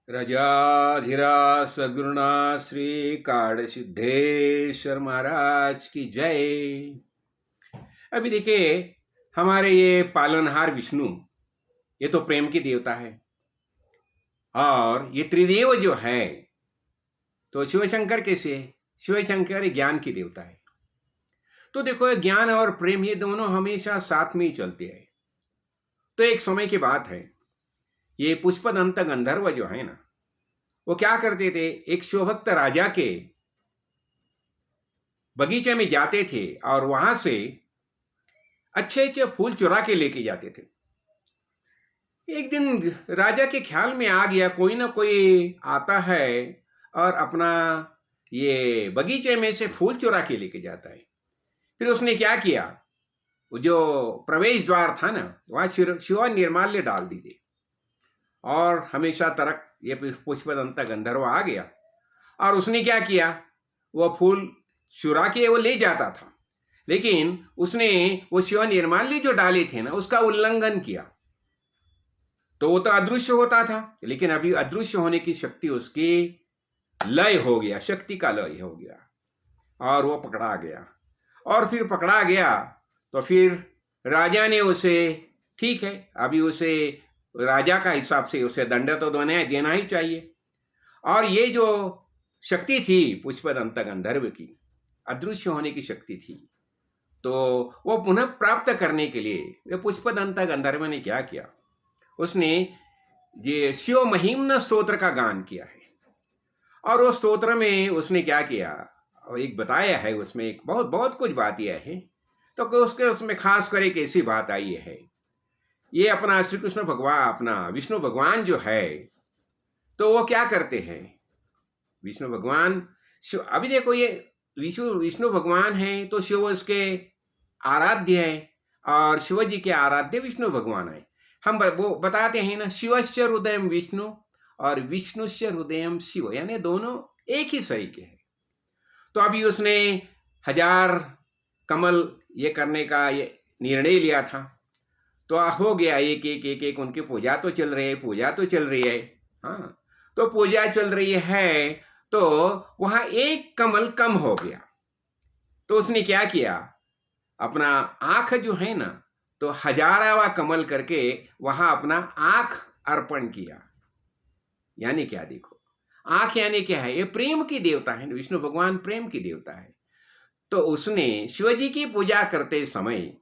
रजाधिराज सद्गुरुनाथ श्री काड़ सिद्धेश्वर महाराज की जय। अभी देखिए, हमारे ये पालनहार विष्णु, ये तो प्रेम की देवता है। और ये त्रिदेव जो है, तो शिवशंकर कैसे है? शिवशंकर ज्ञान की देवता है। तो देखो, ज्ञान और प्रेम ये दोनों हमेशा साथ में ही चलते हैं। तो एक समय की बात है, ये पुष्पदंत गंधर्व जो है ना, वो क्या करते थे, एक शिवभक्त राजा के बगीचे में जाते थे और वहां से अच्छे अच्छे फूल चुरा के लेके जाते थे। एक दिन राजा के ख्याल में आ गया, कोई ना कोई आता है और अपना ये बगीचे में से फूल चुरा के लेके जाता है। फिर उसने क्या किया, वो जो प्रवेश द्वार था ना, वहां शिवा निर्माल्य डाल दी थी। और हमेशा तरक ये पुष्पदंत गंधर्व आ गया और उसने क्या किया, वह फूल चुरा के वो ले जाता था, लेकिन उसने वो शिव निर्माल्य जो डाले थे ना, उसका उल्लंघन किया। तो वो तो अदृश्य होता था, लेकिन अभी अदृश्य होने की शक्ति उसकी लय हो गया, शक्ति का लय हो गया और वो पकड़ा गया। और फिर पकड़ा गया तो फिर राजा ने उसे, ठीक है, अभी उसे राजा का हिसाब से उसे दंड तो देना ही चाहिए। और ये जो शक्ति थी पुष्पदंत गंधर्व की, अदृश्य होने की शक्ति थी, तो वो पुनः प्राप्त करने के लिए पुष्पदंत गंधर्व ने क्या किया, उसने ये शिव महिम्न स्तोत्र का गान किया है। और वो स्तोत्र में उसने क्या किया, और एक बताया है, उसमें एक बहुत बहुत कुछ बात यह है। तो उसमें खास कर एक ऐसी बात आई है, ये अपना श्री कृष्ण भगवान, अपना विष्णु भगवान जो है, तो वो क्या करते हैं, विष्णु भगवान अभी देखो, ये विष्णु भगवान है तो शिव उसके आराध्य है और शिव जी के आराध्य विष्णु भगवान है। हम वो बताते हैं ना, शिवश्च हृदय विष्णु और विष्णुश्च हृदय शिव, यानी दोनों एक ही सही के हैं। तो अभी उसने 1000 कमल ये करने का ये निर्णय लिया था। तो हो गया, एक एक एक एक उनकी पूजा तो चल रही है, पूजा तो चल रही है। हाँ, तो पूजा चल रही है, तो वहां एक कमल कम हो गया। तो उसने क्या किया, अपना आंख जो है ना, तो 1000वां कमल करके वहां अपना आंख अर्पण किया। यानी क्या, देखो, आंख यानी क्या है, ये प्रेम की देवता है, विष्णु भगवान प्रेम की देवता है। तो उसने शिवजी की पूजा करते समय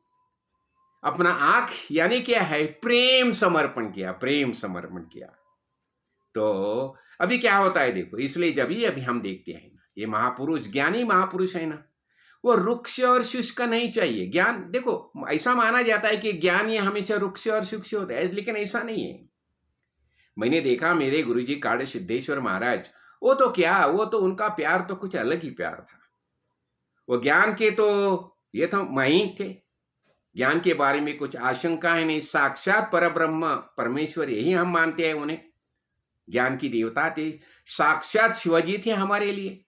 अपना आंख यानी क्या है, प्रेम समर्पण किया, प्रेम समर्पण किया। तो अभी क्या होता है, देखो, इसलिए जब ही अभी हम देखते हैं ना, ये महापुरुष, ज्ञानी महापुरुष है ना, वो रुक्ष और शुष्क नहीं चाहिए। ज्ञान, देखो, ऐसा माना जाता है कि ज्ञान ये हमेशा रुक्ष और शुष्क होता है, लेकिन ऐसा नहीं है। मैंने देखा मेरे गुरुजी काड़ सिद्धेश्वर महाराज, वो तो क्या, वो तो उनका प्यार तो कुछ अलग ही प्यार था। वो ज्ञान के तो ये तो मही थे, ज्ञान के बारे में कुछ आशंका है नहीं, साक्षात परब्रह्म परमेश्वर यही हम मानते हैं उन्हें। ज्ञान की देवता थे, साक्षात शिवजी थे हमारे लिए,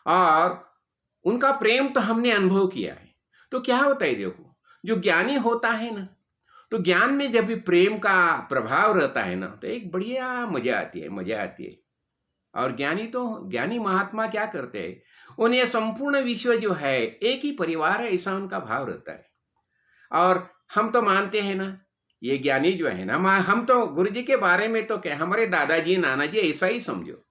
और उनका प्रेम तो हमने अनुभव किया है। तो क्या होता है, देखो, जो ज्ञानी होता है ना, तो ज्ञान में जब भी प्रेम का प्रभाव रहता है ना, तो एक बढ़िया मजा आती है, मजा आती है। और ज्ञानी महात्मा क्या करते हैं, उन्हें संपूर्ण विश्व जो है एक ही परिवार है, ऐसा उनका भाव रहता है। और हम तो मानते हैं ना, ये ज्ञानी जो है ना, हम तो गुरु जी के बारे में तो क्या, हमारे दादाजी नानाजी ऐसा ही समझो।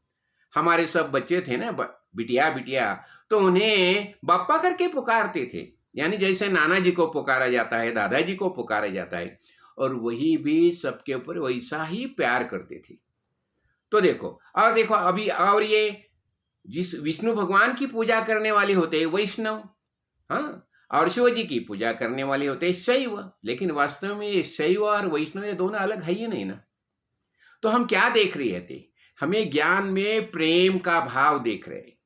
हमारे सब बच्चे थे ना, बिटिया बिटिया, तो उन्हें बाप्पा करके पुकारते थे। यानी जैसे नाना जी को पुकारा जाता है, दादाजी को पुकारा जाता है, और वही भी सबके ऊपर वैसा ही प्यार करते थे। तो देखो, और देखो अभी, और ये जिस विष्णु भगवान की पूजा करने वाले होते हैं वैष्णव, हाँ, और शिव जी की पूजा करने वाले होते हैं शैव। लेकिन वास्तव में ये शैव और वैष्णव ये दोनों अलग है ही नहीं ना। तो हम क्या देख रहे थे, हमें ज्ञान में प्रेम का भाव देख रहे हैं।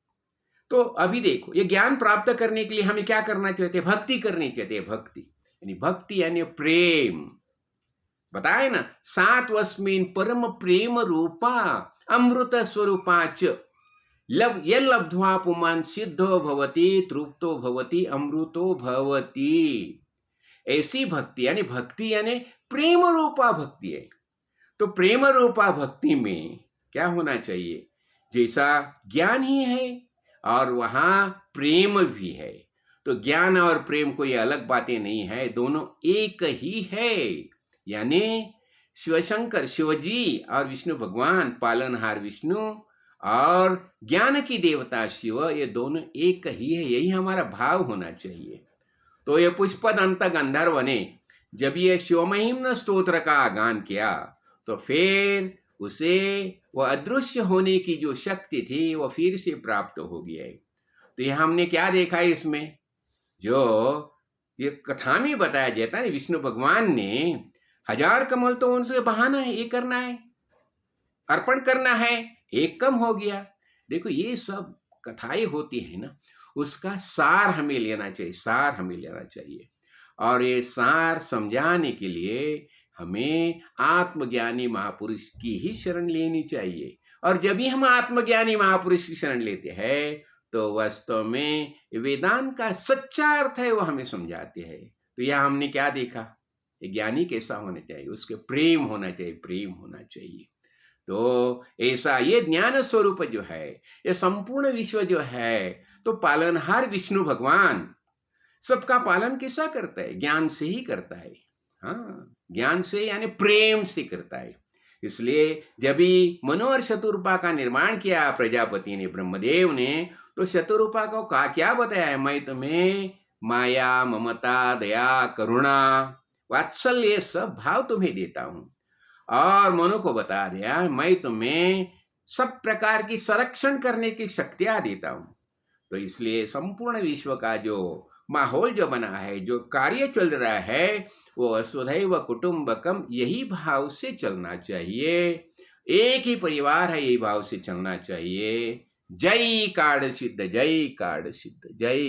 तो अभी देखो, ये ज्ञान प्राप्त करने के लिए हमें क्या करना चाहिए, भक्ति करनी चाहिए। भक्ति यानी प्रेम, बताए ना, सात्वस्मिन परम प्रेम रूपा अमृत स्वरूपाच लब्ध्वा पुमान सिद्धो भवति तृप्तो भवति अमृतो भवति। ऐसी भक्ति यानी प्रेम रूपा भक्ति है। तो प्रेम रूपा भक्ति में क्या होना चाहिए? जैसा ज्ञान ही है और वहाँ प्रेम भी है। तो ज्ञान और प्रेम कोई अलग बातें नहीं है, दोनों एक ही है। यानी शिवशंकर शिवजी और विष्णु भगवान पालनहार विष्णु और ज्ञान की देवता शिव, ये दोनों एक ही है। यही हमारा भाव होना चाहिए। तो ये पुष्पदंत गंधर्व ने जब ये शिवमहिम्न स्तोत्र का गान किया तो फिर उसे वह अदृश्य होने की जो शक्ति थी वो फिर से प्राप्त हो गया है। तो ये हमने क्या देखा है इसमें, जो ये कथा में बताया जाता है विष्णु भगवान ने 1000 कमल तो उनसे बहाना है, ये करना है, अर्पण करना है, एक कम हो गया। देखो ये सब कथाएं होती है ना, उसका सार हमें लेना चाहिए, सार हमें लेना चाहिए। और ये सार समझाने के लिए हमें आत्मज्ञानी महापुरुष की ही शरण लेनी चाहिए। और जब भी हम आत्मज्ञानी महापुरुष की शरण लेते हैं तो वास्तव में वेदांत का सच्चा अर्थ है वो हमें समझाते हैं। तो यह हमने क्या देखा, ज्ञानी कैसा होना चाहिए, उसके प्रेम होना चाहिए, प्रेम होना चाहिए। तो ऐसा ये ज्ञान स्वरूप जो है, ये संपूर्ण विश्व जो है, तो पालनहार विष्णु भगवान सबका पालन कैसा करता है? ज्ञान से ही करता है। हाँ, ज्ञान से यानी प्रेम से करता है। इसलिए जब भी मनु और शतरूपा का निर्माण किया प्रजापति ने, ब्रह्मदेव ने, तो शतरूपा को क्या बताया है? मैं तुम्हें माया, ममता, दया, करुणा, वात्सल्य सब भाव तुम्हें देता हूं। और मनु को बता दिया मैं तुम्हें सब प्रकार की संरक्षण करने की शक्तियां देता हूं। तो इसलिए संपूर्ण विश्व का जो माहौल जो बना है, जो कार्य चल रहा है, वो वसुधैव कुटुंबकम यही भाव से चलना चाहिए। एक ही परिवार है, यही भाव से चलना चाहिए। जय कार्ड सिद्ध, जय कार्ड सिद्ध, जय।